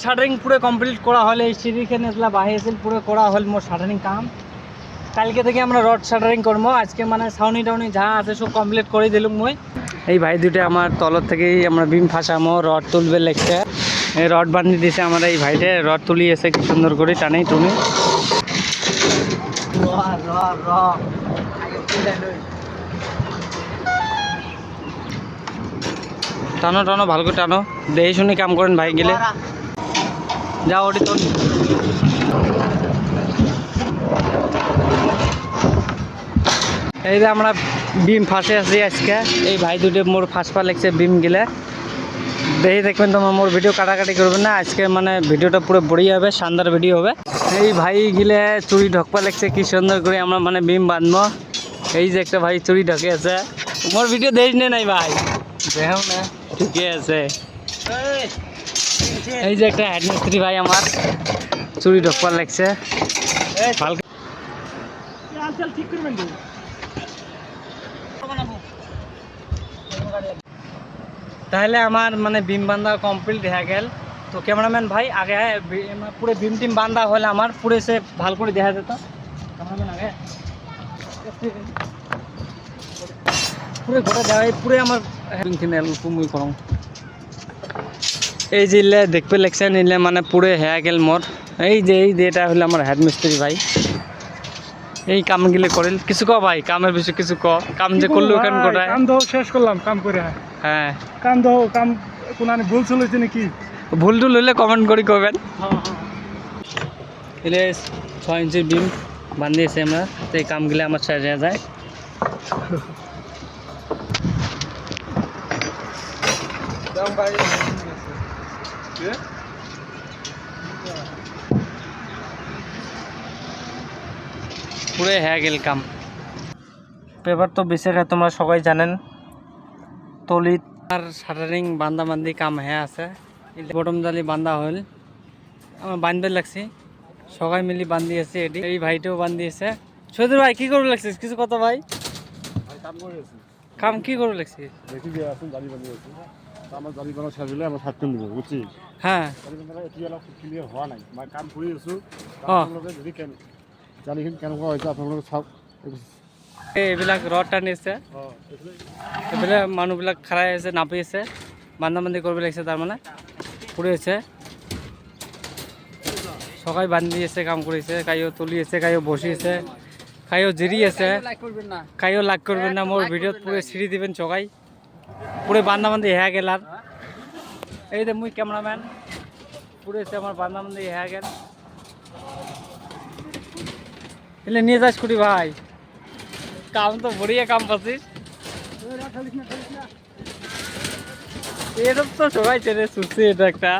Shuttering পুরো complete করা হলে এই সিঁড়িখানে এগুলা বাহির এসে পুরো করা হল মোর শাটারিং কাম। কালকে থেকে আমরা রড শাটারিং করবো। আজকে মানে ছাউনি টাউনি যা আছে সব কমপ্লিট করে দিলাম মই। এই ভাই দুটো আমার তলত থেকেই আমরা বিম ফাঁসামো, রড তুলবে লেগছে। এই রড বান্ধি দিয়েছে আমার এই ভাইটে, রড তুলি এসে কি সুন্দর করে টানেই টুনি। টানো টানো ভালো করে টানো, দেখে শুনে কাম করেন ভাই গেলে যাও ওটি তো। এই যে আমরা বিম ফাঁসে আছি আজকে। এই ভাই দুটো মোর ফাঁসপা লাগছে বিম গিলে। দেখে দেখবেন তোমার মোর ভিডিও কাটাকাটি করবেন না। আজকে মানে ভিডিওটা পুরো বড়িয়া হবে, শানদার ভিডিও হবে। এই ভাই গিলে চুরি ঢকপা লাগছে কি সুন্দর করে আমরা মানে বিম বাঁধবো। এই যে একটা ভাই চুরি ঢকে আছে, মোর ভিডিও দেখ নে নাই ভাই দেখো না, ঠিকই আছে। এই যে একটা হেড মিস্ত্রি ভাই আমার চুরি ঢকপা লাগছে। ঠিক করবেন তাহলে আমার মানে বিম বান্ধা কমপ্লিট হয়ে গেল। তো ক্যামেরাম্যান ভাই আগে পুরো বিম টিম বান্ধা হলে আমার পুরো সে ভালো করে দেখা যেত। ক্যামেরাম্যান আগে পুরো ঘরে দেওয়া পুরো আমার মুই করম। এই যে দেখবে লেগছে নিলে মানে পুরো হয়ে গেল মোর। এই যে এটা হলো আমার হেড মিস্ত্রি ভাই, এই কাম গিলে করিল। কিছু ক ভাই, কামের বিষয়ে কিছু ক। কাম যে করলো কেন কটায় কাম দাও শেষ করলাম কাম করে। হ্যাঁ কাম দাও কাম কোন ভুল চলেছে নাকি? ভুল টুল হইলে কমেন্ট করে করবেন। এলে 6 ইঞ্চির বিম বান্ধিয়েছি আমরা, তো এই কামগুলো আমার সাজা যায়। পুরো হয়ে গেল কাম। পেপার তো বেশি খায় তোমরা সবাই জানেন। তলিত আর শাটারিং বান্ধা বান্ধি কাম হয়ে আছে। বটম জালি বান্ধা হল, আমার বান্ধবে লাগছে। সবাই মিলি বান্ধিয়েছে এটি। এই ভাইটাও বান্ধিয়েছে। সৈদুর ভাই কি করে লাগছিস কিছু কথা ভাই? কাম কি করে লাগছিস? দেখি যে এখন জালি বানিয়েছি, আমার জালি বানানো শেষ হলে আমরা 7 দিন দেবো বুঝছি। হ্যাঁ জালি বানানো এটি হলো ক্লিয়ার হওয়া নাই, মানে কাম করে আছো। হ্যাঁ আপনাদের যদি কেন জালি কেন করা হয়েছে আপনাদের সব এইবিলাক রড টানিছে। এইফালে মানুহবিলাক খাৰাই আছে, নাপি আছে, বান্ধা বান্ধি কৰিব লাগিছে। তাৰমানে পুৰি আছে, সবাই বান্ধি আছে, কাম কৰিছে। কাইও তুলি আছে, কাইও বসি আছে, কাইও জিরি আছে। কাইও লাইক করবেন না, মোর ভিডিওত পুরো সিঁড়ি দিবেন সবাই। পুরো বান্ধা বান্ধি হয়ে গেল। আর এই যে মুই ক্যামেরাম্যান পুরো আছে আমার বান্ধা বান্ধি হয়ে গেল। এলে নিয়ে যাস কুড়ি ভাই, কাম তো বড়িয়া কাম পাচ্ছিস। এটা তো সবাই চেনে, সুস্থ এটা একটা।